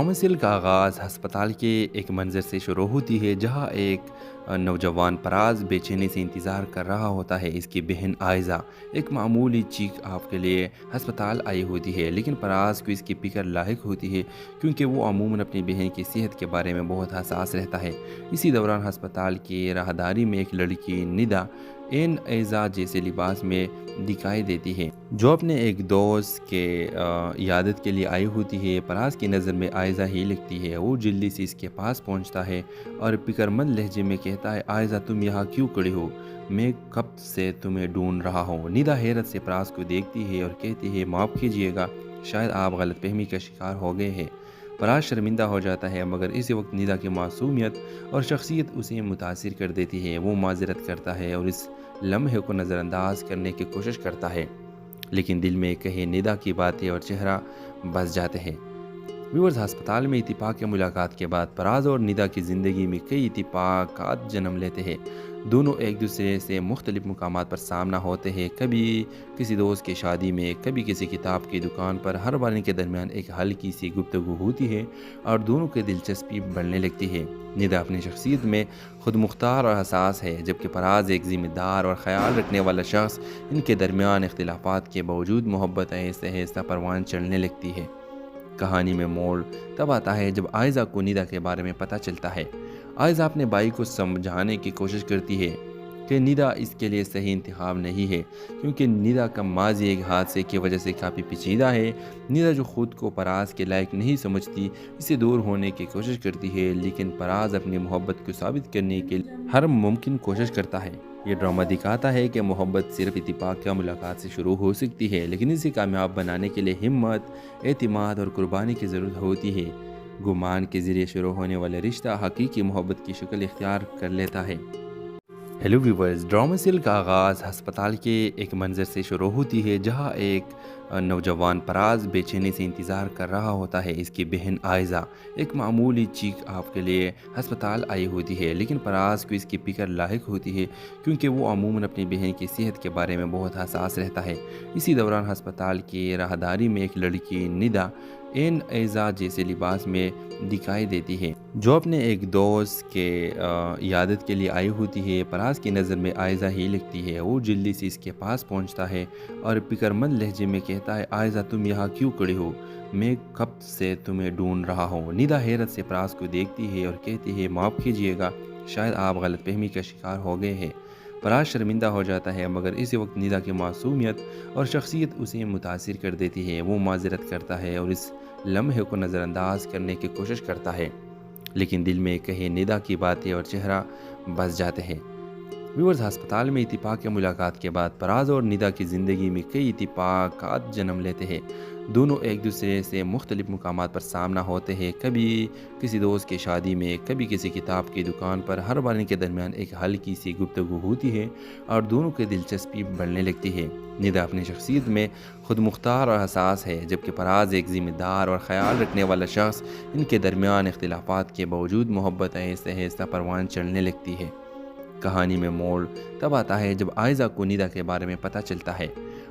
منزل کا آغاز ہسپتال کے ایک منظر سے شروع ہوتی ہے جہاں ایک نوجوان پراز بے چینی سے انتظار کر رہا ہوتا ہے۔ اس کی بہن آئزہ ایک معمولی چیک اپ کے لیے ہسپتال آئی ہوتی ہے، لیکن پراز کو اس کی فکر لاحق ہوتی ہے کیونکہ وہ عموماً اپنی بہن کی صحت کے بارے میں بہت حساس رہتا ہے۔ اسی دوران ہسپتال کی راہداری میں ایک لڑکی ندا این ایزا جیسے لباس میں دکھائی دیتی ہے جو اپنے ایک دوست کے عیادت کے لیے آئی ہوتی ہے۔ پراز کی نظر میں آئزہ ہی لگتی ہے۔ وہ جلدی سے اس کے پاس پہنچتا ہے اور فکرمند لہجے میں کہتا ہے، آئزہ تم یہاں کیوں کھڑی ہو؟ میں کب سے تمہیں ڈھونڈ رہا ہوں۔ ندا حیرت سے پراز کو دیکھتی ہے اور کہتی ہے، معاف کیجیے گا، شاید آپ غلط فہمی کا شکار ہو گئے ہیں۔ پراز شرمندہ ہو جاتا ہے مگر اسی وقت ندا کی معصومیت اور شخصیت اسے متاثر کر دیتی ہے۔ وہ معذرت کرتا ہے اور اس لمحے کو نظر انداز کرنے کی کوشش کرتا ہے، لیکن دل میں کہے ندا کی باتیں اور چہرہ بس جاتے ہیں۔ ویورز، ہسپتال میں اتفاق ملاقات کے بعد پراز اور ندا کی زندگی میں کئی اتفاقات جنم لیتے ہیں۔ دونوں ایک دوسرے سے مختلف مقامات پر سامنا ہوتے ہیں، کبھی کسی دوست کی شادی میں، کبھی کسی کتاب کی دکان پر۔ ہر بار ان کے درمیان ایک ہلکی سی گفتگو ہوتی ہے اور دونوں کی دلچسپی بڑھنے لگتی ہے۔ ندا اپنی شخصیت میں خود مختار اور حساس ہے، جبکہ پراز ایک ذمہ دار اور خیال رکھنے والا شخص۔ ان کے درمیان اختلافات کے باوجود محبت آہستہ آہستہ پروان چڑھنے لگتی ہے۔ کہانی میں موڑ تب آتا ہے جب آئزہ کو ندا کے بارے میں پتہ چلتا ہے۔ آئزہ اپنے بھائی کو سمجھانے کی کوشش کرتی ہے کہ ندا اس کے لیے صحیح انتخاب نہیں ہے، کیونکہ ندا کا ماضی ایک حادثے کی وجہ سے کافی پیچیدہ ہے۔ ندا جو خود کو پراز کے لائق نہیں سمجھتی، اسے دور ہونے کی کوشش کرتی ہے، لیکن پراز اپنی محبت کو ثابت کرنے کے لیے ہر ممکن کوشش کرتا ہے۔ یہ ڈرامہ دکھاتا ہے کہ محبت صرف اتفاق یا ملاقات سے شروع ہو سکتی ہے، لیکن اسے کامیاب بنانے کے لیے ہمت، اعتماد اور قربانی کی ضرورت ہوتی ہے۔ گمان کے ذریعے شروع ہونے والا رشتہ حقیقی محبت کی شکل اختیار کر لیتا ہے۔ ہیلو ویورز، ڈرامہ سیل کا آغاز ہسپتال کے ایک منظر سے شروع ہوتی ہے جہاں ایک نوجوان پراز بے چینی سے انتظار کر رہا ہوتا ہے۔ اس کی بہن آئزہ ایک معمولی چیک اپ کے لیے ہسپتال آئی ہوتی ہے، لیکن پراز کو اس کی فکر لاحق ہوتی ہے کیونکہ وہ عموماً اپنی بہن کی صحت کے بارے میں بہت حساس رہتا ہے۔ اسی دوران ہسپتال کی راہداری میں ایک لڑکی ندا این ایزا جیسے لباس میں دکھائی دیتی ہے جو اپنے ایک دوست کے عیادت کے لیے آئی ہوتی ہے۔ پراز کی نظر میں آئزہ ہی لگتی ہے۔ وہ جلدی سے اس کے پاس پہنچتا ہے اور فکرمند لہجے میں کہتا ہے، آئزہ تم یہاں کیوں کھڑی ہو؟ میں کب سے تمہیں ڈھونڈ رہا ہوں۔ ندا حیرت سے پراز کو دیکھتی ہے اور کہتی ہے، معاف کیجیے گا، شاید آپ غلط فہمی کا شکار ہو گئے ہیں۔ پراز شرمندہ ہو جاتا ہے مگر اسی وقت ندا کی معصومیت اور شخصیت اسے متاثر کر دیتی ہے۔ وہ معذرت کرتا ہے اور اس لمحے کو نظر انداز کرنے کی کوشش کرتا ہے، لیکن دل میں کہے ندا کی باتیں اور چہرہ بس جاتے ہیں۔ ویورز، ہسپتال میں اتفاق ملاقات کے بعد پراز اور ندا کی زندگی میں کئی اتفاقات جنم لیتے ہیں۔ دونوں ایک دوسرے سے مختلف مقامات پر سامنا ہوتے ہیں، کبھی کسی دوست کی شادی میں، کبھی کسی کتاب کی دکان پر۔ ہر بار ان کے درمیان ایک ہلکی سی گفتگو ہوتی ہے اور دونوں کی دلچسپی بڑھنے لگتی ہے۔ ندا اپنی شخصیت میں خود مختار اور حساس ہے، جبکہ پراز ایک ذمہ دار اور خیال رکھنے والا شخص۔ ان کے درمیان اختلافات کے باوجود محبت آہستہ آہستہ پروان چڑھنے لگتی ہے۔ کہانی میں موڑ تب آتا ہے جب آئزہ کو ندا کے بارے میں پتہ چلتا ہے۔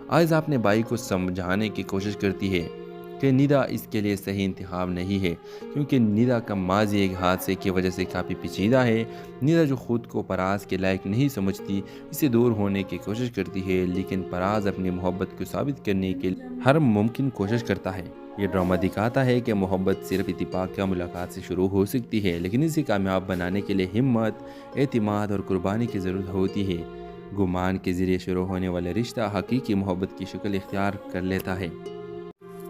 آئزہ اپنے بھائی کو سمجھانے کی کوشش کرتی ہے کہ ندا اس کے لیے صحیح انتخاب نہیں ہے، کیونکہ ندا کا ماضی ایک حادثے کی وجہ سے کافی پیچیدہ ہے۔ ندا جو خود کو پراز کے لائق نہیں سمجھتی، اسے دور ہونے کی کوشش کرتی ہے، لیکن پراز اپنی محبت کو ثابت کرنے کے لیے ہر ممکن کوشش کرتا ہے۔ یہ ڈرامہ دکھاتا ہے کہ محبت صرف اتفاق یا ملاقات سے شروع ہو سکتی ہے، لیکن اسے کامیاب بنانے کے لیے ہمت، اعتماد اور قربانی کی ضرورت ہوتی ہے۔ گمان کے ذریعے شروع ہونے والا رشتہ حقیقی محبت کی شکل اختیار کر لیتا ہے۔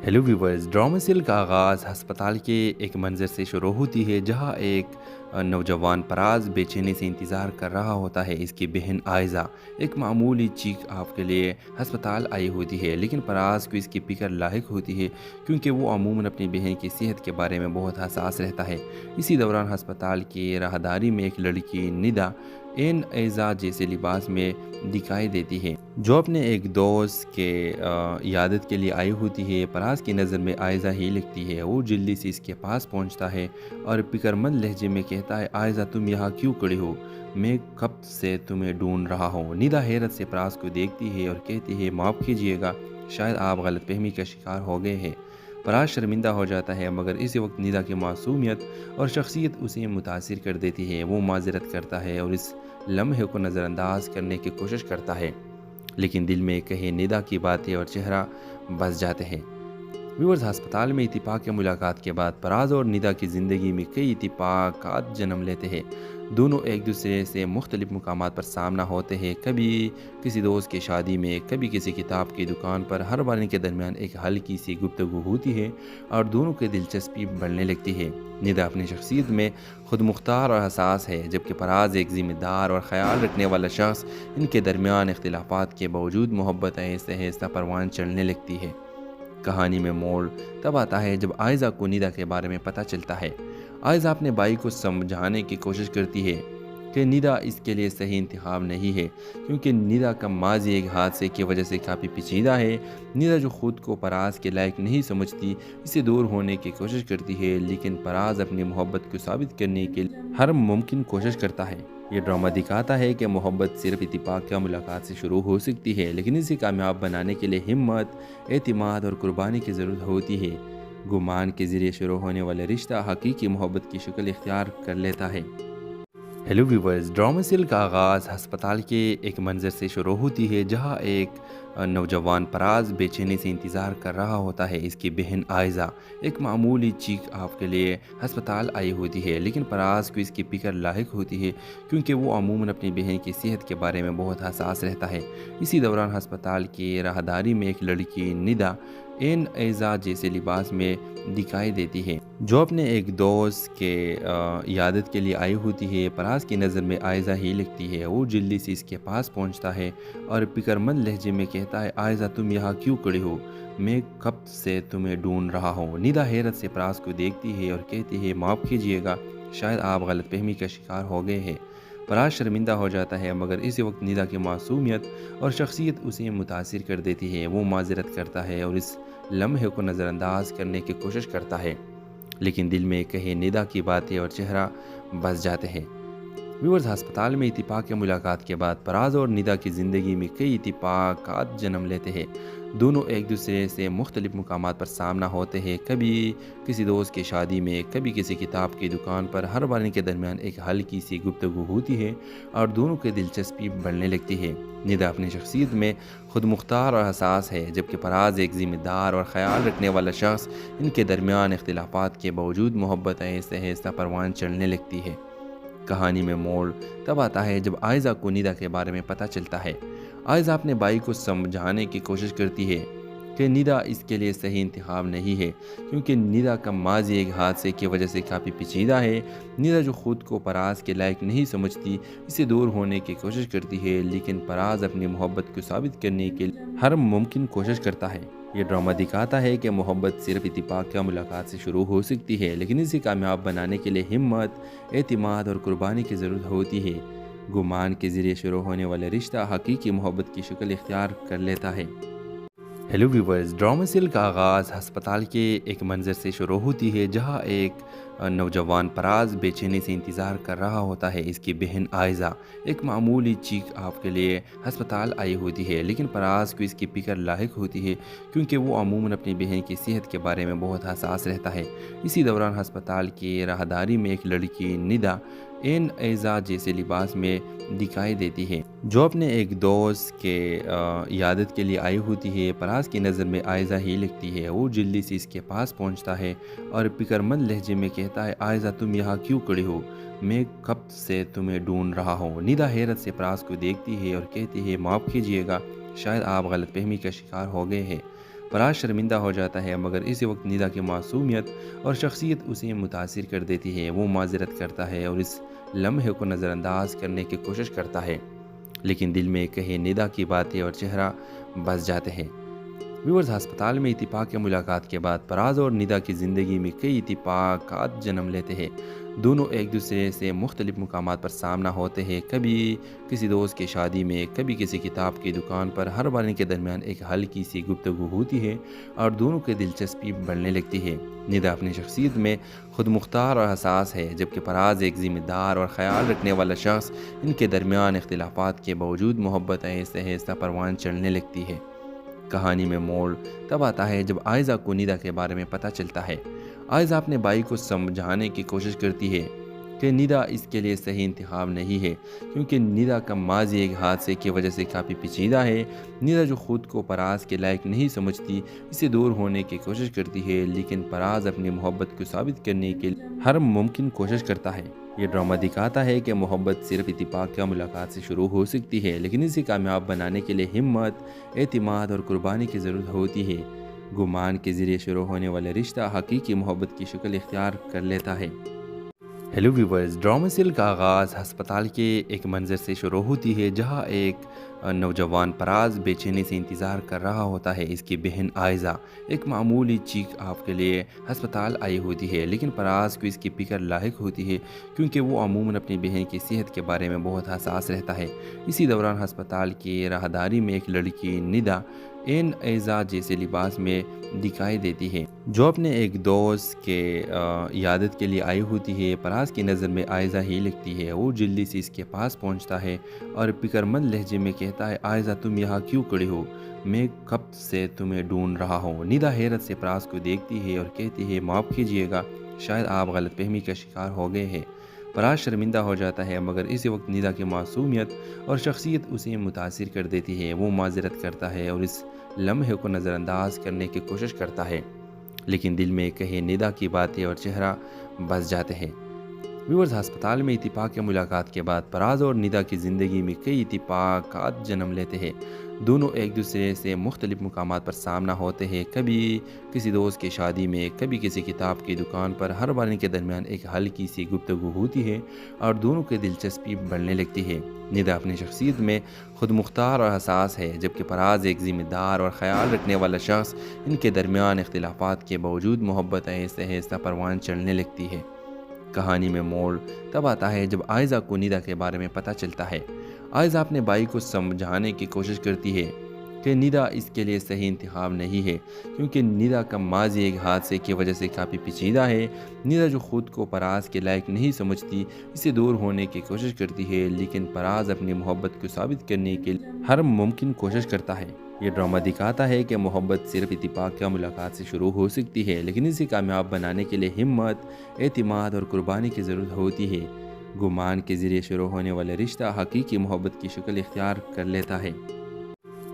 ہیلو ویورز، ڈرامہ سیل کا آغاز ہسپتال کے ایک منظر سے شروع ہوتی ہے جہاں ایک نوجوان پراز بے چینی سے انتظار کر رہا ہوتا ہے۔ اس کی بہن آئزہ ایک معمولی چیک اپ کے لیے ہسپتال آئی ہوتی ہے، لیکن پراز کو اس کی فکر لاحق ہوتی ہے کیونکہ وہ عموماً اپنی بہن کی صحت کے بارے میں بہت حساس رہتا ہے۔ اسی دوران ہسپتال کی راہداری میں ایک لڑکی ندا این ایزا جیسے لباس میں دکھائی دیتی ہے جو اپنے ایک دوست کے عیادت کے لیے آئی ہوتی ہے۔ پراز کی نظر میں آئزہ ہی لگتی ہے۔ وہ جلدی سے اس کے پاس پہنچتا ہے اور فکرمند لہجے میں کہتا ہے، آئزہ تم یہاں کیوں کھڑی ہو؟ میں کب سے تمہیں ڈھونڈ رہا ہوں۔ ندا حیرت سے پراز کو دیکھتی ہے اور کہتی ہے، معاف کیجیے گا، شاید آپ غلط فہمی کا شکار ہو گئے ہیں۔ فراز شرمندہ ہو جاتا ہے، مگر اسی وقت ندا کی معصومیت اور شخصیت اسے متاثر کر دیتی ہے۔ وہ معذرت کرتا ہے اور اس لمحے کو نظر انداز کرنے کی کوشش کرتا ہے، لیکن دل میں کہے ندا کی باتیں اور چہرہ بس جاتے ہیں۔ ویورز، ہسپتال میں اتفاق ملاقات کے بعد فراز اور ندا کی زندگی میں کئی اتفاقات جنم لیتے ہیں۔ دونوں ایک دوسرے سے مختلف مقامات پر سامنا ہوتے ہیں، کبھی کسی دوست کی شادی میں، کبھی کسی کتاب کی دکان پر۔ ہر بار ان کے درمیان ایک ہلکی سی گفتگو ہوتی ہے اور دونوں کی دلچسپی بڑھنے لگتی ہے۔ ندا اپنی شخصیت میں خود مختار اور حساس ہے، جبکہ فراز ایک ذمہ دار اور خیال رکھنے والا شخص۔ ان کے درمیان اختلافات کے باوجود محبت آہستہ آہستہ پروان چڑھنے لگتی ہے۔ کہانی میں موڑ تب آتا ہے جب آئزہ کو ندا کے بارے میں پتہ چلتا ہے۔ آئزہ اپنے بھائی کو سمجھانے کی کوشش کرتی ہے کہ ندا اس کے لیے صحیح انتخاب نہیں ہے، کیونکہ ندا کا ماضی ایک حادثے کی وجہ سے کافی پیچیدہ ہے۔ ندا جو خود کو فراز کے لائق نہیں سمجھتی، اسے دور ہونے کی کوشش کرتی ہے، لیکن فراز اپنی محبت کو ثابت کرنے کے لیے ہر ممکن کوشش کرتا ہے۔ یہ ڈرامہ دکھاتا ہے کہ محبت صرف اتفاق یا ملاقات سے شروع ہو سکتی ہے، لیکن اسے کامیاب بنانے کے لیے ہمت، اعتماد اور قربانی کی ضرورت ہوتی ہے۔ گمان کے ذریعے شروع ہونے والا رشتہ حقیقی محبت کی شکل اختیار کر لیتا ہے۔ ہیلو ویورز، ڈرامہ سیریل کا آغاز ہسپتال کے ایک منظر سے شروع ہوتی ہے، جہاں ایک نوجوان فراز بے چینی سے انتظار کر رہا ہوتا ہے۔ اس کی بہن آئزہ ایک معمولی چیک اپ کے لیے ہسپتال آئی ہوتی ہے، لیکن فراز کو اس کی فکر لاحق ہوتی ہے، کیونکہ وہ عموماً اپنی بہن کی صحت کے بارے میں بہت حساس رہتا ہے۔ اسی دوران ہسپتال کی راہداری میں ایک لڑکی ندا این ایزا جیسے لباس میں دکھائی دیتی ہے، جو اپنے ایک دوست کے عیادت کے لیے آئی ہوتی ہے۔ فراز کی نظر میں آئزہ ہی لگتی ہے۔ وہ جلدی سے اس کے پاس پہنچتا ہے اور فکرمند لہجے میں کہتا ہے، آئزہ تم یہاں کیوں کھڑی ہو؟ میں کب سے تمہیں ڈھونڈ رہا ہوں۔ ندا حیرت سے فراز کو دیکھتی ہے اور کہتی ہے، معاف کیجیے گا، شاید آپ غلط فہمی کا شکار ہو گئے ہیں۔ فراز شرمندہ ہو جاتا ہے، مگر اسی وقت ندا کی معصومیت اور شخصیت اسے متاثر کر دیتی ہے۔ وہ معذرت کرتا ہے اور اس لمحے کو نظر انداز کرنے کی کوشش کرتا ہے، لیکن دل میں کہے ندا کی باتیں اور چہرہ بس جاتے ہیں۔ ویورز، ہسپتال میں اتفاق ملاقات کے بعد فراز اور ندا کی زندگی میں کئی اتفاقات جنم لیتے ہیں۔ دونوں ایک دوسرے سے مختلف مقامات پر سامنا ہوتے ہیں، کبھی کسی دوست کی شادی میں، کبھی کسی کتاب کی دکان پر۔ ہر بار ان کے درمیان ایک ہلکی سی گفتگو ہوتی ہے اور دونوں کی دلچسپی بڑھنے لگتی ہے۔ ندا اپنی شخصیت میں خود مختار اور حساس ہے، جبکہ فراز ایک ذمہ دار اور خیال رکھنے والا شخص۔ ان کے درمیان اختلافات کے باوجود محبت آہستہ آہستہ پروان چڑھنے لگتی ہے۔ کہانی میں موڑ تب آتا ہے جب آئزہ کو ندا کے بارے میں پتہ چلتا ہے۔ آئزہ اپنے بھائی کو سمجھانے کی کوشش کرتی ہے کہ ندا اس کے لیے صحیح انتخاب نہیں ہے، کیونکہ ندا کا ماضی ایک حادثے کی وجہ سے کافی پیچیدہ ہے۔ ندا جو خود کو فراز کے لائق نہیں سمجھتی، اسے دور ہونے کی کوشش کرتی ہے، لیکن فراز اپنی محبت کو ثابت کرنے کے لیے ہر ممکن کوشش کرتا ہے۔ یہ ڈرامہ دکھاتا ہے کہ محبت صرف اتفاق یا ملاقات سے شروع ہو سکتی ہے، لیکن اسے کامیاب بنانے کے لیے ہمت، اعتماد اور قربانی کی ضرورت ہوتی ہے۔ گمان کے ذریعے شروع ہونے والا رشتہ حقیقی محبت کی شکل اختیار کر لیتا ہے۔ ہیلو ویورز، ڈرامہ سیریل کا آغاز ہسپتال کے ایک منظر سے شروع ہوتی ہے، جہاں ایک نوجوان فراز بے چینی سے انتظار کر رہا ہوتا ہے۔ اس کی بہن آئزہ ایک معمولی چیک اپ کے لیے ہسپتال آئی ہوتی ہے، لیکن فراز کو اس کی فکر لاحق ہوتی ہے، کیونکہ وہ عموماً اپنی بہن کی صحت کے بارے میں بہت حساس رہتا ہے۔ اسی دوران ہسپتال کی راہداری میں ایک لڑکی ندا این ایزا جیسے لباس میں دکھائی دیتی ہے، جو اپنے ایک دوست کے عیادت کے لیے آئی ہوتی ہے۔ فراز کی نظر میں آئزہ ہی لگتی ہے۔ وہ جلدی سے اس کے پاس پہنچتا ہے اور فکرمند لہجے میں کہتا ہے، آئزہ تم یہاں کیوں کھڑی ہو؟ میں کب سے تمہیں ڈھونڈ رہا ہوں۔ ندا حیرت سے فراز کو دیکھتی ہے اور کہتی ہے، معاف کیجیے گا، شاید آپ غلط فہمی کا شکار ہو گئے ہیں۔ فراز شرمندہ ہو جاتا ہے، مگر اسی وقت ندا کی معصومیت اور شخصیت اسے متاثر کر دیتی ہے۔ وہ معذرت کرتا ہے اور اس لمحے کو نظر انداز کرنے کی کوشش کرتا ہے، لیکن دل میں کہے ندا کی باتیں اور چہرہ بس جاتے ہیں۔ ویورز، ہسپتال میں اتفاق ملاقات کے بعد فراز اور ندا کی زندگی میں کئی اتفاقات جنم لیتے ہیں۔ دونوں ایک دوسرے سے مختلف مقامات پر سامنا ہوتے ہیں، کبھی کسی دوست کی شادی میں، کبھی کسی کتاب کی دکان پر۔ ہر بار ان کے درمیان ایک ہلکی سی گفتگو ہوتی ہے اور دونوں کی دلچسپی بڑھنے لگتی ہے۔ ندا اپنی شخصیت میں خود مختار اور حساس ہے، جبکہ فراز ایک ذمہ دار اور خیال رکھنے والا شخص۔ ان کے درمیان اختلافات کے باوجود محبت آہستہ آہستہ پروان چڑھنے لگتی ہے۔ کہانی میں موڑ تب آتا ہے جب آئزہ کو ندا کے بارے میں پتہ چلتا ہے۔ آئزہ اپنے بھائی کو سمجھانے کی کوشش کرتی ہے کہ ندا اس کے لیے صحیح انتخاب نہیں ہے، کیونکہ ندا کا ماضی ایک حادثے کی وجہ سے کافی پیچیدہ ہے۔ ندا جو خود کو پراز کے لائق نہیں سمجھتی، اسے دور ہونے کی کوشش کرتی ہے، لیکن پراز اپنی محبت کو ثابت کرنے کے لیے ہر ممکن کوشش کرتا ہے۔ یہ ڈرامہ دکھاتا ہے کہ محبت صرف اتفاق یا ملاقات سے شروع ہو سکتی ہے، لیکن اسے کامیاب بنانے کے لیے ہمت، اعتماد اور قربانی کی ضرورت ہوتی ہے۔ گمان کے ذریعے شروع ہونے والا رشتہ حقیقی محبت کی شکل اختیار کر لیتا ہے۔ ہیلو ویورز، ڈرامہ سیریل کا آغاز ہسپتال کے ایک منظر سے شروع ہوتی ہے جہاں ایک نوجوان پراز بے چینی سے انتظار کر رہا ہوتا ہے۔ اس کی بہن آئزہ ایک معمولی چیک اپ کے لیے ہسپتال آئی ہوتی ہے، لیکن پراز کو اس کی فکر لاحق ہوتی ہے کیونکہ وہ عموماً اپنی بہن کی صحت کے بارے میں بہت حساس رہتا ہے۔ اسی دوران ہسپتال کی راہداری میں ایک لڑکی ندا این ایزا جیسے لباس میں دکھائی دیتی ہے جو اپنے ایک دوست کے عیادت کے لیے آئی ہوتی ہے۔ پراز کی نظر میں آئزہ ہی لگتی ہے۔ وہ جلدی سے اس کے پاس پہنچتا ہے اور فکر مند لہجے میں کہتا ہے، آئزہ تم یہاں کیوں کھڑی ہو؟ میں کب سے تمہیں ڈھونڈ رہا ہوں۔ ندا حیرت سے پراز کو دیکھتی ہے اور کہتی ہے، معاف کیجیے گا، شاید آپ غلط فہمی کا شکار ہو گئے ہیں۔ پراز شرمندہ ہو جاتا ہے، مگر اسی وقت ندا کی معصومیت اور شخصیت اسے متاثر کر دیتی ہے۔ وہ معذرت کرتا ہے اور اس لمحے کو نظر انداز کرنے کی کوشش کرتا ہے، لیکن دل میں کہے ندا کی باتیں اور چہرہ بس جاتے ہیں۔ ویورز، ہسپتال میں اتفاق یا ملاقات کے بعد پراز اور ندا کی زندگی میں کئی اتفاقات جنم لیتے ہیں۔ دونوں ایک دوسرے سے مختلف مقامات پر سامنا ہوتے ہیں، کبھی کسی دوست کی شادی میں، کبھی کسی کتاب کی دکان پر۔ ہر بار ان کے درمیان ایک ہلکی سی گفتگو ہوتی ہے اور دونوں کی دلچسپی بڑھنے لگتی ہے۔ ندا اپنی شخصیت میں خود مختار اور حساس ہے، جبکہ پراز ایک ذمہ دار اور خیال رکھنے والا شخص۔ ان کے درمیان اختلافات کے باوجود محبت آہستہ آہستہ پروان چڑھنے لگتی ہے۔ کہانی میں موڑ تب آتا ہے جب آئزہ کو ندا کے بارے میں پتہ چلتا ہے۔ آئزہ اپنے بھائی کو سمجھانے کی کوشش کرتی ہے کہ ندا اس کے لیے صحیح انتخاب نہیں ہے، کیونکہ ندا کا ماضی ایک حادثے کی وجہ سے کافی پیچیدہ ہے۔ ندا جو خود کو پراز کے لائق نہیں سمجھتی، اسے دور ہونے کی کوشش کرتی ہے، لیکن پراز اپنی محبت کو ثابت کرنے کے لیے ہر ممکن کوشش کرتا ہے۔ یہ ڈرامہ دکھاتا ہے کہ محبت صرف اتفاق یا ملاقات سے شروع ہو سکتی ہے، لیکن اسے کامیاب بنانے کے لیے ہمت، اعتماد اور قربانی کی ضرورت ہوتی ہے۔ گمان کے ذریعے شروع ہونے والا رشتہ حقیقی محبت کی شکل اختیار کر لیتا ہے۔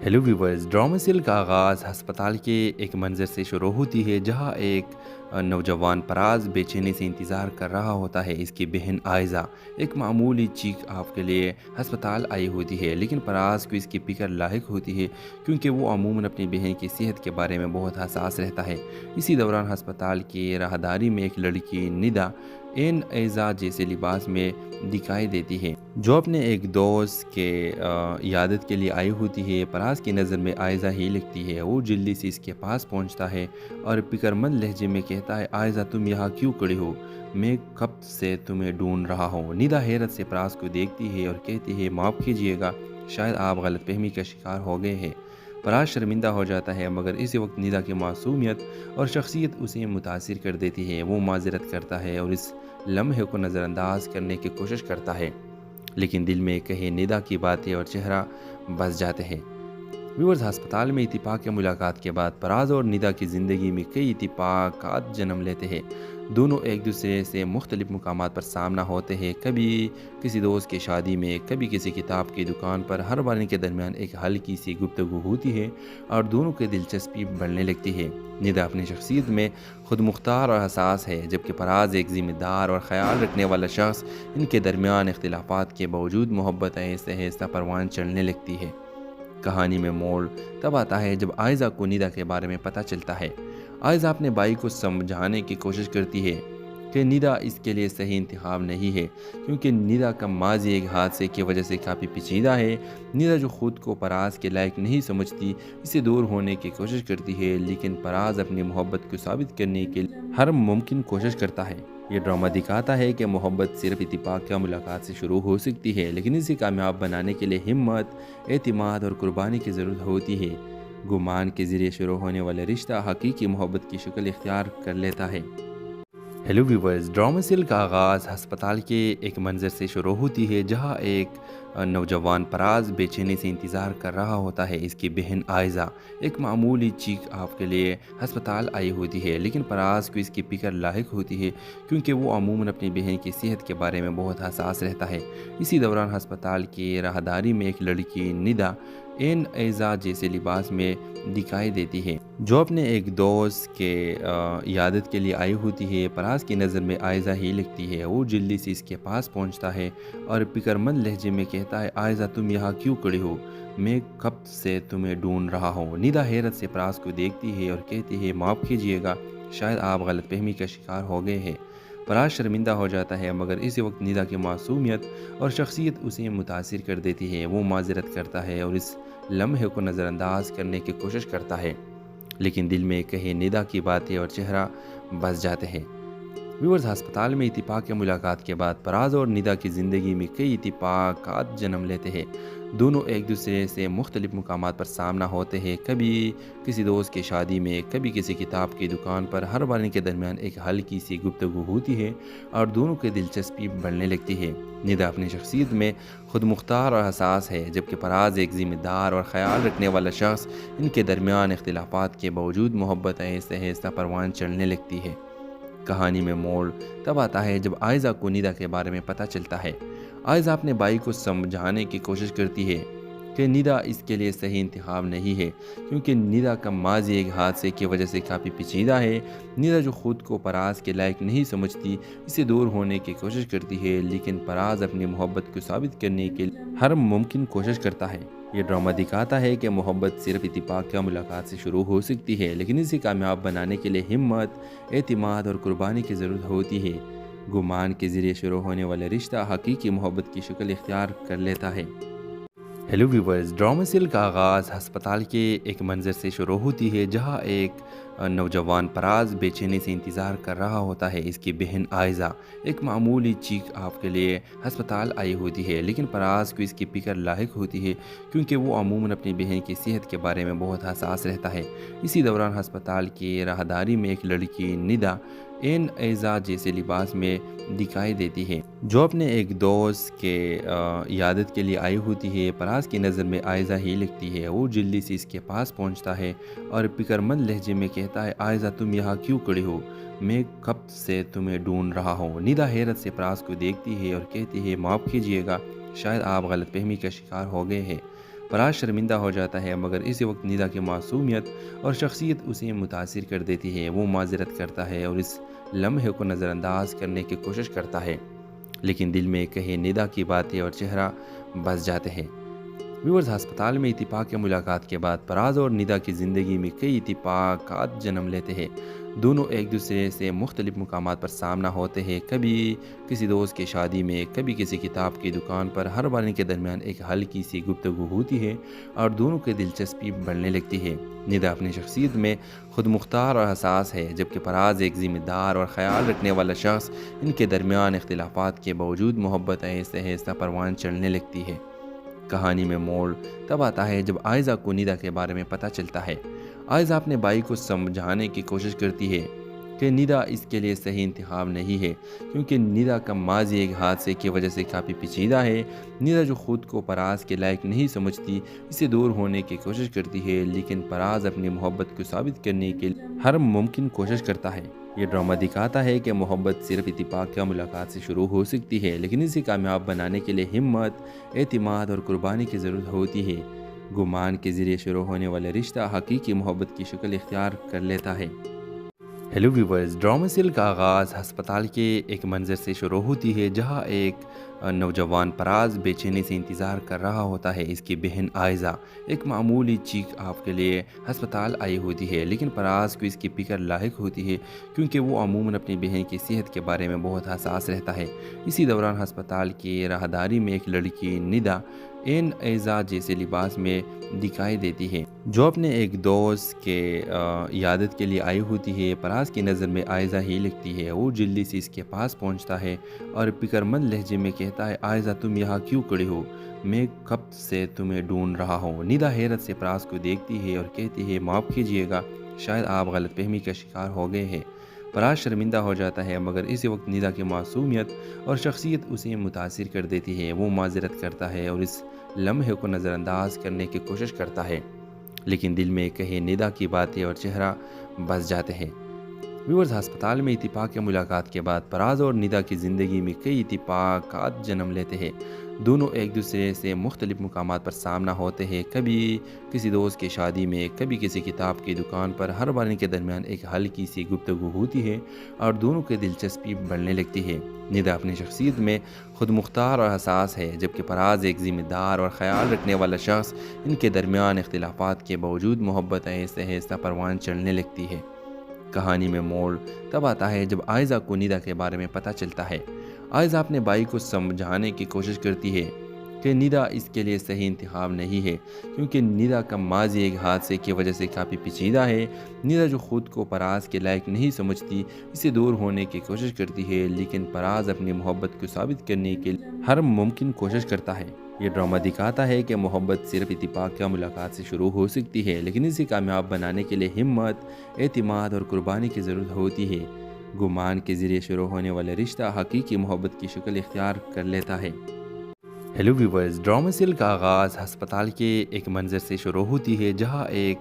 ہیلو ویورز، ڈرامہ سیریل کا آغاز ہسپتال کے ایک منظر سے شروع ہوتی ہے جہاں ایک نوجوان پراز بے چینی سے انتظار کر رہا ہوتا ہے۔ اس کی بہن آئزہ ایک معمولی چیک اپ کے لیے ہسپتال آئی ہوتی ہے، لیکن پراز کو اس کی فکر لاحق ہوتی ہے کیونکہ وہ عموماً اپنی بہن کی صحت کے بارے میں بہت حساس رہتا ہے۔ اسی دوران ہسپتال کی راہداری میں ایک لڑکی ندا این ایزا جیسے لباس میں دکھائی دیتی ہے جو اپنے ایک دوست کے عیادت کے لیے آئی ہوتی ہے۔ پراز کی نظر میں آئزہ ہی لگتی ہے۔ وہ جلدی سے اس کے پاس پہنچتا ہے اور فکر مند لہجے میں کہتا ہے، آئزہ تم یہاں کیوں کھڑی ہو؟ میں کب سے تمہیں ڈھونڈ رہا ہوں۔ ندا حیرت سے پراز کو دیکھتی ہے اور کہتی ہے، معاف کیجیے گا، شاید آپ غلط فہمی کا شکار ہو گئے ہیں۔ پراز شرمندہ ہو جاتا ہے، مگر اسی وقت ندا کی معصومیت اور شخصیت اسے متاثر کر دیتی ہے۔ وہ معذرت کرتا ہے اور اس لمحے کو نظر انداز کرنے کی کوشش کرتا ہے، لیکن دل میں کہے ندا کی باتیں اور چہرہ بس جاتے ہیں۔ ویورز، ہسپتال میں اتفاق یا ملاقات کے بعد پراز اور ندا کی زندگی میں کئی اتفاقات جنم لیتے ہیں۔ دونوں ایک دوسرے سے مختلف مقامات پر سامنا ہوتے ہیں، کبھی کسی دوست کی شادی میں، کبھی کسی کتاب کی دکان پر۔ ہر بار ان کے درمیان ایک ہلکی سی گفتگو ہوتی ہے اور دونوں کی دلچسپی بڑھنے لگتی ہے۔ ندا اپنی شخصیت میں خود مختار اور حساس ہے، جبکہ پراز ایک ذمہ دار اور خیال رکھنے والا شخص۔ ان کے درمیان اختلافات کے باوجود محبت آہستہ آہستہ پروان چڑھنے لگتی ہے۔ کہانی میں موڑ تب آتا ہے جب آئزہ کو ندا کے بارے میں پتہ چلتا ہے۔ آئزہ اپنے بھائی کو سمجھانے کی کوشش کرتی ہے کہ ندا اس کے لیے صحیح انتخاب نہیں ہے، کیونکہ ندا کا ماضی ایک حادثے کی وجہ سے کافی پیچیدہ ہے۔ ندا جو خود کو پراز کے لائق نہیں سمجھتی، اسے دور ہونے کی کوشش کرتی ہے، لیکن پراز اپنی محبت کو ثابت کرنے کے لیے ہر ممکن کوشش کرتا ہے۔ یہ ڈرامہ دکھاتا ہے کہ محبت صرف اتفاق یا ملاقات سے شروع ہو سکتی ہے، لیکن اسے کامیاب بنانے کے لیے ہمت، اعتماد اور قربانی کی ضرورت ہوتی ہے۔ گمان کے ذریعے شروع ہونے والا رشتہ حقیقی محبت کی شکل اختیار کر لیتا ہے۔ ہیلو ویورز، ڈرامہ سیریل کا آغاز ہسپتال کے ایک منظر سے شروع ہوتی ہے جہاں ایک نوجوان فراز بے چینی سے انتظار کر رہا ہوتا ہے۔ اس کی بہن آئزہ ایک معمولی چیک آپ کے لیے ہسپتال آئی ہوتی ہے، لیکن فراز کو اس کی فکر لاحق ہوتی ہے کیونکہ وہ عموماً اپنی بہن کی صحت کے بارے میں بہت حساس رہتا ہے۔ اسی دوران ہسپتال کی راہداری میں ایک لڑکی ندا ایزا جیسے لباس میں دکھائی دیتی ہے جو اپنے ایک دوست کے عیادت کے لیے آئی ہوتی ہے۔ فراز کی نظر میں آئزہ ہی لگتی ہے۔ وہ جلدی سے اس کے پاس پہنچتا ہے اور فکر مند لہجے میں کہتا ہے، آئزہ تم یہاں کیوں کھڑی ہو؟ میں کب سے تمہیں ڈھونڈ رہا ہوں۔ ندا حیرت سے فراز کو دیکھتی ہے اور کہتی ہے، معاف کیجیے گا، شاید آپ غلط فہمی کا شکار ہو گئے ہیں۔ فراز شرمندہ ہو جاتا ہے، مگر اسی وقت ندا کی معصومیت اور شخصیت اسے متاثر کر دیتی ہے۔ وہ معذرت کرتا ہے اور اس لمحے کو نظر انداز کرنے کی کوشش کرتا ہے، لیکن دل میں کہے ندا کی باتیں اور چہرہ بس جاتے ہیں۔ ویورز، ہسپتال میں اتفاق ملاقات کے بعد فراز اور ندا کی زندگی میں کئی اتفاقات جنم لیتے ہیں۔ دونوں ایک دوسرے سے مختلف مقامات پر سامنا ہوتے ہیں، کبھی کسی دوست کی شادی میں، کبھی کسی کتاب کی دکان پر۔ ہر بار ان کے درمیان ایک ہلکی سی گفتگو ہوتی ہے اور دونوں کی دلچسپی بڑھنے لگتی ہے۔ ندا اپنی شخصیت میں خود مختار اور حساس ہے، جبکہ فراز ایک ذمہ دار اور خیال رکھنے والا شخص۔ ان کے درمیان اختلافات کے باوجود محبت آہستہ آہستہ پروان چڑھنے لگتی ہے۔ کہانی میں موڑ تب آتا ہے جب آئزہ کو ندا کے بارے میں پتہ چلتا ہے۔ آئزہ اپنے بھائی کو سمجھانے کی کوشش کرتی ہے کہ ندا اس کے لیے صحیح انتخاب نہیں ہے، کیونکہ ندا کا ماضی ایک حادثے کی وجہ سے کافی پیچیدہ ہے۔ ندا جو خود کو فراز کے لائق نہیں سمجھتی، اسے دور ہونے کی کوشش کرتی ہے، لیکن فراز اپنی محبت کو ثابت کرنے کے لیے ہر ممکن کوشش کرتا ہے۔ یہ ڈرامہ دکھاتا ہے کہ محبت صرف اتفاق یا ملاقات سے شروع ہو سکتی ہے، لیکن اسے کامیاب بنانے کے لیے ہمت، اعتماد اور قربانی کی ضرورت ہوتی ہے۔ گمان کے ذریعے شروع ہونے والا رشتہ حقیقی محبت کی شکل اختیار کر لیتا ہے۔ ہیلو ویورز، ڈرامہ سیریل کا آغاز ہسپتال کے ایک منظر سے شروع ہوتی ہے جہاں ایک نوجوان فراز بے چینی سے انتظار کر رہا ہوتا ہے۔ اس کی بہن آئزہ ایک معمولی چیک آپ کے لیے ہسپتال آئی ہوتی ہے، لیکن فراز کو اس کی فکر لاحق ہوتی ہے کیونکہ وہ عموماً اپنی بہن کی صحت کے بارے میں بہت حساس رہتا ہے۔ اسی دوران ہسپتال کی راہداری میں ایک لڑکی ندا ایزا جیسے لباس میں دکھائی دیتی ہے جو اپنے ایک دوست کے عیادت کے لیے آئی ہوتی ہے۔ فراز کی نظر میں آئزہ ہی لگتی ہے۔ وہ جلدی سے اس کے پاس پہنچتا ہے اور فکر مند لہجے میں کہتا ہے، آئزہ تم یہاں کیوں کھڑی ہو؟ میں کب سے تمہیں ڈھونڈ رہا ہوں۔ ندا حیرت سے فراز کو دیکھتی ہے اور کہتی ہے، معاف کیجیے گا، شاید آپ غلط فہمی کا شکار ہو گئے ہیں۔ فراز شرمندہ ہو جاتا ہے، مگر اسی وقت ندا کی معصومیت اور شخصیت اسے متاثر کر دیتی ہے۔ وہ معذرت کرتا ہے اور اس لمحے کو نظر انداز کرنے کی کوشش کرتا ہے، لیکن دل میں کہے ندا کی باتیں اور چہرہ بس جاتے ہیں۔ ویورز، ہسپتال میں اتفاق ملاقات کے بعد فراز اور ندا کی زندگی میں کئی اتفاقات جنم لیتے ہیں۔ دونوں ایک دوسرے سے مختلف مقامات پر سامنا ہوتے ہیں، کبھی کسی دوست کی شادی میں، کبھی کسی کتاب کی دکان پر۔ ہر بار ان کے درمیان ایک ہلکی سی گفتگو ہوتی ہے اور دونوں کی دلچسپی بڑھنے لگتی ہے۔ ندا اپنی شخصیت میں خود مختار اور حساس ہے، جبکہ فراز ایک ذمہ دار اور خیال رکھنے والا شخص۔ ان کے درمیان اختلافات کے باوجود محبت آہستہ آہستہ پروان چڑھنے لگتی ہے۔ کہانی میں موڑ تب آتا ہے جب آئزہ کو ندا کے بارے میں پتہ چلتا ہے۔ آئزہ اپنے بھائی کو سمجھانے کی کوشش کرتی ہے کہ ندا اس کے لیے صحیح انتخاب نہیں ہے، کیونکہ ندا کا ماضی ایک حادثے کی وجہ سے کافی پیچیدہ ہے۔ ندا جو خود کو فراز کے لائق نہیں سمجھتی، اسے دور ہونے کی کوشش کرتی ہے، لیکن فراز اپنی محبت کو ثابت کرنے کے لیے ہر ممکن کوشش کرتا ہے۔ یہ ڈرامہ دکھاتا ہے کہ محبت صرف اتفاق یا ملاقات سے شروع ہو سکتی ہے، لیکن اسے کامیاب بنانے کے لیے ہمت، اعتماد اور قربانی کی ضرورت ہوتی ہے۔ گمان کے ذریعے شروع ہونے والا رشتہ حقیقی محبت کی شکل اختیار کر لیتا ہے۔ ہیلو ویورز، ڈرامہ سیریل کا آغاز ہسپتال کے ایک منظر سے شروع ہوتی ہے جہاں ایک نوجوان فراز بے چینی سے انتظار کر رہا ہوتا ہے۔ اس کی بہن آئزہ ایک معمولی چیک آپ کے لیے ہسپتال آئی ہوتی ہے، لیکن فراز کو اس کی فکر لاحق ہوتی ہے کیونکہ وہ عموماً اپنی بہن کی صحت کے بارے میں بہت حساس رہتا ہے۔ اسی دوران ہسپتال کی راہداری میں ایک لڑکی ندا ایزا جیسے لباس میں دکھائی دیتی ہے جو اپنے ایک دوست کے عیادت کے لیے آئی ہوتی ہے۔ فراز کی نظر میں آئزہ ہی لگتی ہے۔ وہ جلدی سے اس کے پاس پہنچتا ہے اور فکر مند لہجے میں کہتا ہے، آئزہ تم یہاں کیوں کھڑی ہو؟ میں کب سے تمہیں ڈھونڈ رہا ہوں۔ ندا حیرت سے فراز کو دیکھتی ہے اور کہتی ہے، معاف کیجیے گا، شاید آپ غلط فہمی کا شکار ہو گئے ہیں۔ فراز شرمندہ ہو جاتا ہے، مگر اسی وقت ندا کی معصومیت اور شخصیت اسے متاثر کر دیتی ہے۔ وہ معذرت کرتا ہے اور اس لمحے کو نظر انداز کرنے کی کوشش کرتا ہے، لیکن دل میں کہیں ندا کی باتیں اور چہرہ بس جاتے ہیں۔ ویورز، ہسپتال میں اتفاق ملاقات کے بعد فراز اور ندا کی زندگی میں کئی اتفاقات جنم لیتے ہیں۔ دونوں ایک دوسرے سے مختلف مقامات پر سامنا ہوتے ہیں، کبھی کسی دوست کی شادی میں، کبھی کسی کتاب کی دکان پر۔ ہر بار ان کے درمیان ایک ہلکی سی گفتگو ہوتی ہے اور دونوں کی دلچسپی بڑھنے لگتی ہے۔ ندا اپنی شخصیت میں خود مختار اور حساس ہے، جبکہ فراز ایک ذمہ دار اور خیال رکھنے والا شخص۔ ان کے درمیان اختلافات کے باوجود محبت آہستہ آہستہ پروان چڑھنے لگتی ہے۔ کہانی میں موڑ تب آتا ہے جب آئزہ کو ندا کے بارے میں پتہ چلتا ہے۔ آئزہ اپنے بھائی کو سمجھانے کی کوشش کرتی ہے کہ ندا اس کے لیے صحیح انتخاب نہیں ہے، کیونکہ ندا کا ماضی ایک حادثے کی وجہ سے کافی پیچیدہ ہے۔ ندا جو خود کو فراز کے لائق نہیں سمجھتی، اسے دور ہونے کی کوشش کرتی ہے، لیکن فراز اپنی محبت کو ثابت کرنے کے لیے ہر ممکن کوشش کرتا ہے۔ یہ ڈرامہ دکھاتا ہے کہ محبت صرف اتفاق یا ملاقات سے شروع ہو سکتی ہے، لیکن اسے کامیاب بنانے کے لیے ہمت، اعتماد اور قربانی کی ضرورت ہوتی ہے۔ گمان کے ذریعے شروع ہونے والا رشتہ حقیقی محبت کی شکل اختیار کر لیتا ہے۔ ہیلو ویورز، ڈرامہ سیل کا آغاز ہسپتال کے ایک منظر سے شروع ہوتی ہے، جہاں ایک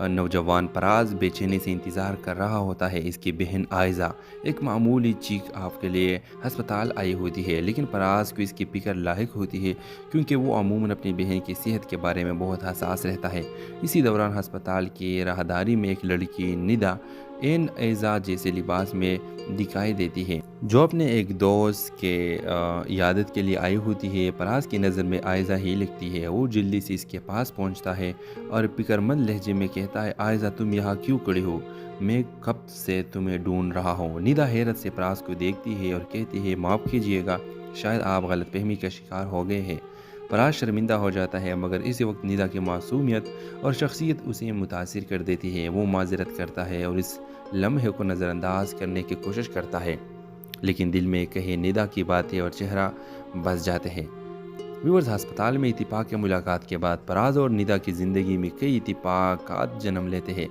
نوجوان فراز بے چینی سے انتظار کر رہا ہوتا ہے۔ اس کی بہن آئزہ ایک معمولی چیک اپ کے لیے ہسپتال آئی ہوتی ہے، لیکن فراز کو اس کی فکر لاحق ہوتی ہے، کیونکہ وہ عموماً اپنی بہن کی صحت کے بارے میں بہت حساس رہتا ہے۔ اسی دوران ہسپتال کی راہداری میں ایک لڑکی ندا ایزا جیسے لباس میں دکھائی دیتی ہے، جو اپنے ایک دوست کے عیادت کے لیے آئی ہوتی ہے۔ فراز کی نظر میں آئزہ ہی لگتی ہے۔ وہ جلدی سے اس کے پاس پہنچتا ہے اور فکر مند لہجے میں کہتا ہے، آئزہ تم یہاں کیوں کھڑی ہو؟ میں کب سے تمہیں ڈھونڈ رہا ہوں۔ ندا حیرت سے فراز کو دیکھتی ہے اور کہتی ہے، معاف کیجیے گا، شاید آپ غلط فہمی کا شکار ہو گئے ہیں۔ فراز شرمندہ ہو جاتا ہے، مگر اسی وقت ندا کی معصومیت اور شخصیت اسے متاثر کر دیتی ہے۔ وہ معذرت کرتا ہے اور اس لمحے کو نظر انداز کرنے کی کوشش کرتا ہے، لیکن دل میں کہیں ندا کی باتیں اور چہرہ بس جاتے ہیں۔ ویورز، ہسپتال میں اتفاق ملاقات کے بعد فراز اور ندا کی زندگی میں کئی اتفاقات جنم لیتے ہیں۔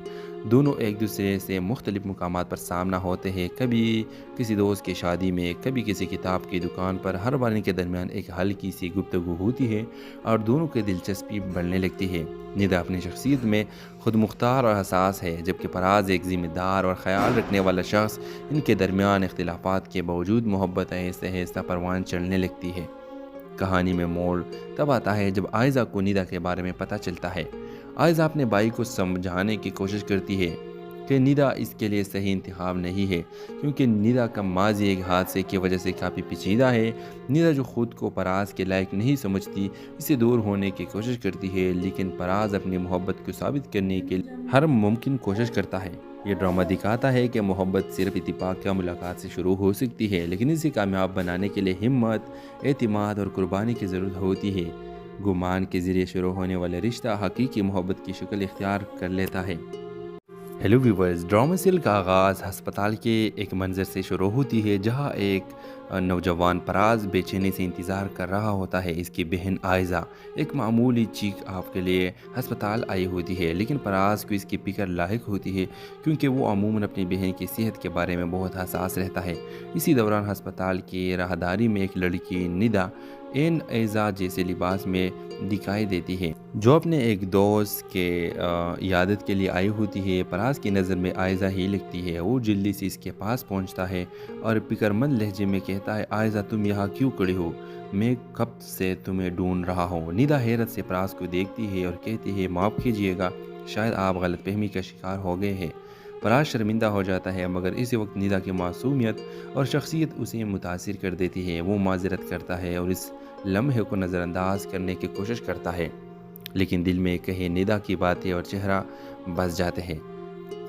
دونوں ایک دوسرے سے مختلف مقامات پر سامنا ہوتے ہیں، کبھی کسی دوست کی شادی میں، کبھی کسی کتاب کی دکان پر۔ ہر بار ان کے درمیان ایک ہلکی سی گفتگو ہوتی ہے اور دونوں کی دلچسپی بڑھنے لگتی ہے۔ ندا اپنی شخصیت میں خود مختار اور حساس ہے، جبکہ فراز ایک ذمہ دار اور خیال رکھنے والا شخص۔ ان کے درمیان اختلافات کے باوجود محبت آہستہ آہستہ پروان چڑھنے لگتی ہے۔ کہانی میں موڑ تب آتا ہے جب آئزہ کو ندا کے بارے میں پتہ چلتا ہے۔ آئزہ اپنے بھائی کو سمجھانے کی کوشش کرتی ہے کہ ندا اس کے لیے صحیح انتخاب نہیں ہے، کیونکہ ندا کا ماضی ایک حادثے کی وجہ سے کافی پیچیدہ ہے۔ ندا جو خود کو فراز کے لائق نہیں سمجھتی، اسے دور ہونے کی کوشش کرتی ہے، لیکن فراز اپنی محبت کو ثابت کرنے کے لیے ہر ممکن کوشش کرتا ہے۔ یہ ڈرامہ دکھاتا ہے کہ محبت صرف اتفاق یا ملاقات سے شروع ہو سکتی ہے، لیکن اسے کامیاب بنانے کے لیے ہمت، اعتماد اور قربانی کی ضرورت ہوتی ہے۔ گمان کے ذریعے شروع ہونے والا رشتہ حقیقی محبت کی شکل اختیار کر لیتا ہے۔ ہیلو ویورز، ڈرامہ سیل کا آغاز ہسپتال کے ایک منظر سے شروع ہوتی ہے، جہاں ایک نوجوان فراز بے چینی سے انتظار کر رہا ہوتا ہے۔ اس کی بہن آئزہ ایک معمولی چیک اپ کے لیے ہسپتال آئی ہوتی ہے، لیکن فراز کو اس کی فکر لاحق ہوتی ہے، کیونکہ وہ عموماً اپنی بہن کی صحت کے بارے میں بہت حساس رہتا ہے۔ اسی دوران ہسپتال کی راہداری میں ایک لڑکی ندا ایزا جیسے لباس میں دکھائی دیتی ہے، جو اپنے ایک دوست کے عیادت کے لیے آئی ہوتی ہے۔ فراز کی نظر میں آئزہ ہی لگتی ہے۔ وہ جلدی سے اس کے پاس پہنچتا ہے اور فکر مند لہجے میں کہتا ہے، آئزہ تم یہاں کیوں کھڑی ہو؟ میں کب سے تمہیں ڈھونڈ رہا ہوں۔ ندا حیرت سے فراز کو دیکھتی ہے اور کہتی ہے، معاف کیجیے گا، شاید آپ غلط فہمی کا شکار ہو گئے ہیں۔ فراز شرمندہ ہو جاتا ہے، مگر اسی وقت ندا کی معصومیت اور شخصیت اسے متاثر کر دیتی ہے۔ وہ معذرت کرتا ہے اور اس لمحے کو نظر انداز کرنے کی کوشش کرتا ہے، لیکن دل میں کہیں ندا کی باتیں اور چہرہ بس جاتے ہیں۔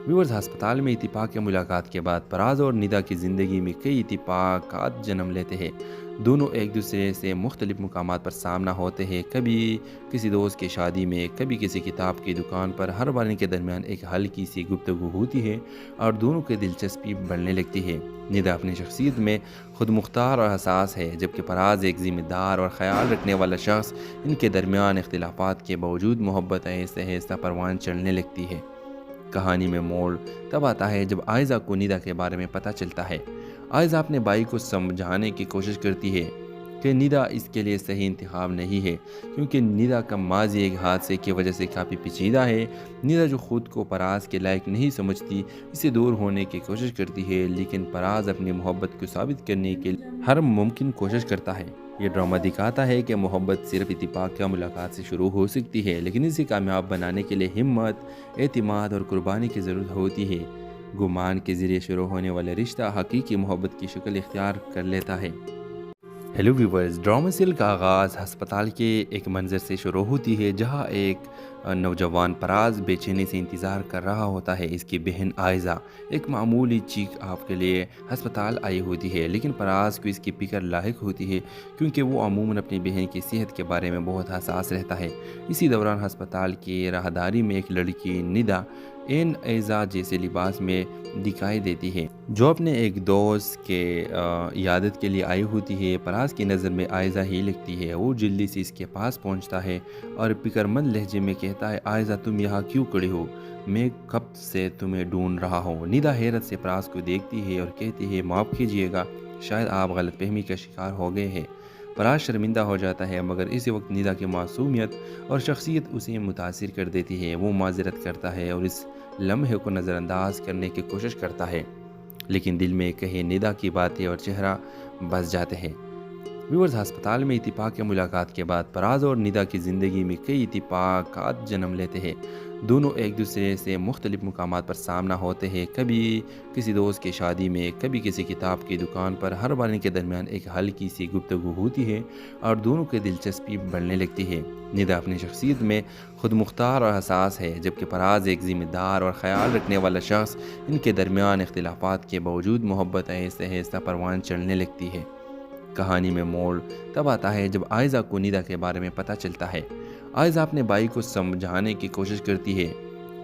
ویورز، ہسپتال میں اتفاق ملاقات کے بعد فراز اور ندا کی زندگی میں کئی اتفاقات جنم لیتے ہیں۔ دونوں ایک دوسرے سے مختلف مقامات پر سامنا ہوتے ہیں، کبھی کسی دوست کی شادی میں، کبھی کسی کتاب کی دکان پر۔ ہر بار ان کے درمیان ایک ہلکی سی گفتگو ہوتی ہے اور دونوں کی دلچسپی بڑھنے لگتی ہے۔ ندا اپنی شخصیت میں خود مختار اور حساس ہے، جبکہ فراز ایک ذمہ دار اور خیال رکھنے والا شخص۔ ان کے درمیان اختلافات کے باوجود محبت آہستہ آہستہ پروان چڑھنے لگتی ہے۔ کہانی میں موڑ تب آتا ہے جب آئزہ کو ندا کے بارے میں پتہ چلتا ہے۔ آئزہ اپنے بھائی کو سمجھانے کی کوشش کرتی ہے کہ ندا اس کے لیے صحیح انتخاب نہیں ہے، کیونکہ ندا کا ماضی ایک حادثے کی وجہ سے کافی پیچیدہ ہے۔ ندا جو خود کو پراز کے لائق نہیں سمجھتی، اسے دور ہونے کی کوشش کرتی ہے، لیکن پراز اپنی محبت کو ثابت کرنے کے لیے ہر ممکن کوشش کرتا ہے۔ یہ ڈرامہ دکھاتا ہے کہ محبت صرف اتفاق یا ملاقات سے شروع ہو سکتی ہے، لیکن اسے کامیاب بنانے کے لیے ہمت، اعتماد اور قربانی کی ضرورت ہوتی ہے۔ گمان کے ذریعے شروع ہونے والا رشتہ حقیقی محبت کی شکل اختیار کر لیتا ہے۔ ہیلو ویورز، ڈرامہ سیل کا آغاز ہسپتال کے ایک منظر سے شروع ہوتی ہے جہاں ایک نوجوان پراز بے چینی سے انتظار کر رہا ہوتا ہے۔ اس کی بہن آئزہ ایک معمولی چیک اپ کے لیے ہسپتال آئی ہوتی ہے، لیکن پراز کو اس کی فکر لاحق ہوتی ہے کیونکہ وہ عموماً اپنی بہن کی صحت کے بارے میں بہت حساس رہتا ہے۔ اسی دوران ہسپتال کی راہداری میں ایک لڑکی ندا این ایزا جیسے لباس میں دکھائی دیتی ہے جو اپنے ایک دوست کے عیادت کے لیے آئی ہوتی ہے۔ پراز کی نظر میں آئزہ ہی لگتی ہے۔ وہ جلدی سے اس کے پاس پہنچتا ہے اور فکرمند لہجے میں کہتا ہے، آئزہ تم یہاں کیوں کھڑی ہو؟ میں کب سے تمہیں ڈھونڈ رہا ہوں۔ ندا حیرت سے پراز کو دیکھتی ہے اور کہتی ہے، معاف کیجیے گا، شاید آپ غلط فہمی کا شکار ہو گئے ہیں۔ پراز شرمندہ ہو جاتا ہے، مگر اسی وقت ندا کی معصومیت اور شخصیت اسے متاثر کر دیتی ہے۔ وہ معذرت کرتا ہے اور اس لمحے کو نظر انداز کرنے کی کوشش کرتا ہے، لیکن دل میں کہیں ندا کی باتیں اور چہرہ بس جاتے ہیں۔ ویورز، ہسپتال میں اتفاق یا ملاقات کے بعد پراز اور ندا کی زندگی میں کئی اتفاقات جنم لیتے ہیں۔ دونوں ایک دوسرے سے مختلف مقامات پر سامنا ہوتے ہیں، کبھی کسی دوست کی شادی میں، کبھی کسی کتاب کی دکان پر۔ ہر بار ان کے درمیان ایک ہلکی سی گفتگو ہوتی ہے اور دونوں کی دلچسپی بڑھنے لگتی ہے۔ ندا اپنی شخصیت میں خود مختار اور حساس ہے، جبکہ پراز ایک ذمہ دار اور خیال رکھنے والا شخص۔ ان کے درمیان اختلافات کے باوجود محبت آہستہ آہستہ پروان چڑھنے لگتی ہے۔ کہانی میں موڑ تب آتا ہے جب آئزہ کو ندا کے بارے میں پتہ چلتا ہے۔ آئزہ اپنے بھائی کو سمجھانے کی کوشش کرتی ہے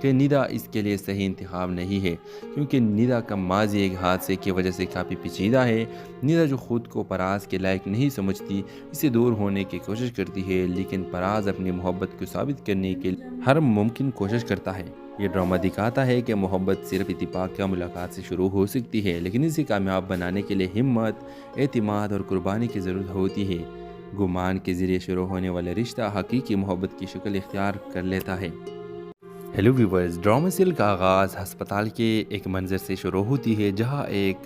کہ ندا اس کے لیے صحیح انتخاب نہیں ہے، کیونکہ ندا کا ماضی ایک حادثے کی وجہ سے کافی پیچیدہ ہے۔ ندا جو خود کو پراز کے لائق نہیں سمجھتی، اسے دور ہونے کی کوشش کرتی ہے، لیکن پراز اپنی محبت کو ثابت کرنے کے لیے ہر ممکن کوشش کرتا ہے۔ یہ ڈرامہ دکھاتا ہے کہ محبت صرف اتفاق یا ملاقات سے شروع ہو سکتی ہے، لیکن اسے کامیاب بنانے کے لیے ہمت، اعتماد اور قربانی کی ضرورت ہوتی ہے۔ گمان کے ذریعے شروع ہونے والا رشتہ حقیقی محبت کی شکل اختیار کر لیتا ہے۔ ہیلو ویورز، ڈرامہ سیل کا آغاز ہسپتال کے ایک منظر سے شروع ہوتی ہے جہاں ایک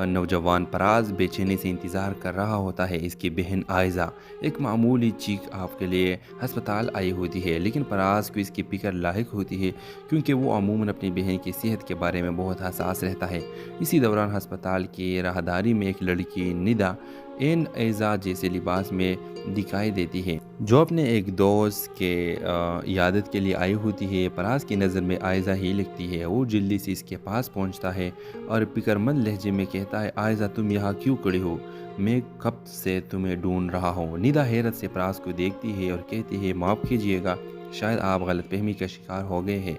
نوجوان پراز بے چینی سے انتظار کر رہا ہوتا ہے۔ اس کی بہن آئزہ ایک معمولی چیک اپ کے لیے ہسپتال آئی ہوتی ہے، لیکن پراز کو اس کی فکر لاحق ہوتی ہے کیونکہ وہ عموماً اپنی بہن کی صحت کے بارے میں بہت حساس رہتا ہے۔ اسی دوران ہسپتال کی راہداری میں ایک لڑکی ندا این ایزا جیسے لباس میں دکھائی دیتی ہے جو اپنے ایک دوست کے عیادت کے لیے آئی ہوتی ہے۔ پراز کی نظر میں آئزہ ہی لگتی ہے۔ وہ جلدی سے اس کے پاس پہنچتا ہے اور فکرمند لہجے میں کہتا ہے، آئزہ تم یہاں کیوں کھڑی ہو؟ میں کب سے تمہیں ڈھونڈ رہا ہوں۔ ندا حیرت سے پراز کو دیکھتی ہے اور کہتی ہے، معاف کیجیے گا، شاید آپ غلط فہمی کا شکار ہو گئے ہیں۔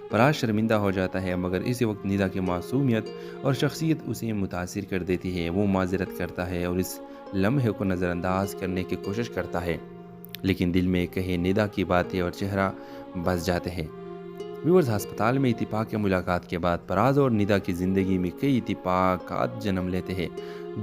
پراز شرمندہ ہو جاتا ہے، مگر اسی وقت ندا کی معصومیت اور شخصیت اسے متاثر کر دیتی ہے۔ وہ معذرت کرتا ہے اور اس لمحے کو نظر انداز کرنے کی کوشش کرتا ہے، لیکن دل میں کہیں ندا کی باتیں اور چہرہ بس جاتے ہیں۔ ویورز، ہسپتال میں اتفاق یا ملاقات کے بعد پراز اور ندا کی زندگی میں کئی اتفاقات جنم لیتے ہیں۔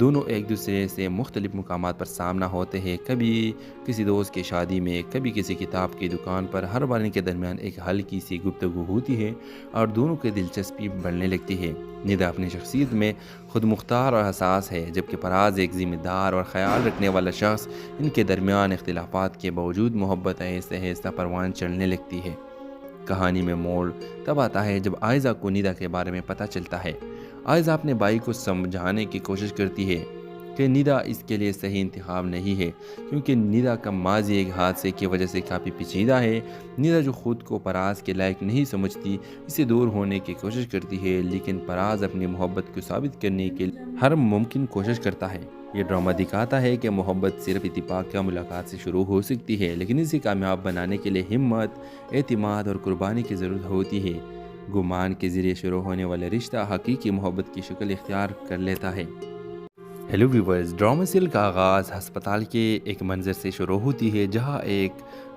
دونوں ایک دوسرے سے مختلف مقامات پر سامنا ہوتے ہیں، کبھی کسی دوست کی شادی میں، کبھی کسی کتاب کی دکان پر۔ ہر بار ان کے درمیان ایک ہلکی سی گفتگو ہوتی ہے اور دونوں کی دلچسپی بڑھنے لگتی ہے۔ ندا اپنی شخصیت میں خود مختار اور حساس ہے، جبکہ پراز ایک ذمہ دار اور خیال رکھنے والا شخص۔ ان کے درمیان اختلافات کے باوجود محبت آہستہ آہستہ پروان چڑھنے لگتی ہے۔ کہانی میں موڑ تب آتا ہے جب آئزہ کو ندا کے بارے میں پتہ چلتا ہے۔ آئزہ اپنے بھائی کو سمجھانے کی کوشش کرتی ہے کہ ندا اس کے لیے صحیح انتخاب نہیں ہے، کیونکہ ندا کا ماضی ایک حادثے کی وجہ سے کافی پیچیدہ ہے۔ ندا جو خود کو پراز کے لائق نہیں سمجھتی، اسے دور ہونے کی کوشش کرتی ہے، لیکن پراز اپنی محبت کو ثابت کرنے کے لیے ہر ممکن کوشش کرتا ہے۔ یہ ڈرامہ دکھاتا ہے کہ محبت صرف اتفاق یا ملاقات سے شروع ہو سکتی ہے، لیکن اسے کامیاب بنانے کے لیے ہمت، اعتماد اور قربانی کی ضرورت ہوتی ہے۔ گمان کے ذریعے شروع ہونے والا رشتہ حقیقی محبت کی شکل اختیار کر لیتا ہے۔ ہیلو ویورز، ڈرامہ سیل کا آغاز ہسپتال کے ایک منظر سے شروع ہوتی ہے جہاں ایک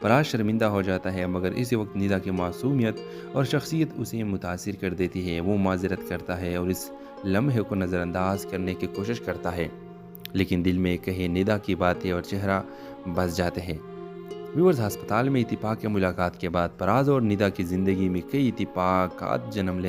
فراز شرمندہ ہو جاتا ہے، مگر اسی وقت ندا کی معصومیت اور شخصیت اسے متاثر کر دیتی ہے۔ وہ معذرت کرتا ہے اور اس لمحے کو نظر انداز کرنے کی کوشش کرتا ہے، لیکن دل میں کہے ندا کی باتیں اور چہرہ بس جاتے ہیں۔ ویورز، ہسپتال میں اتفاق ملاقات کے بعد فراز اور ندا کی زندگی میں کئی اتفاقات جنم لیتے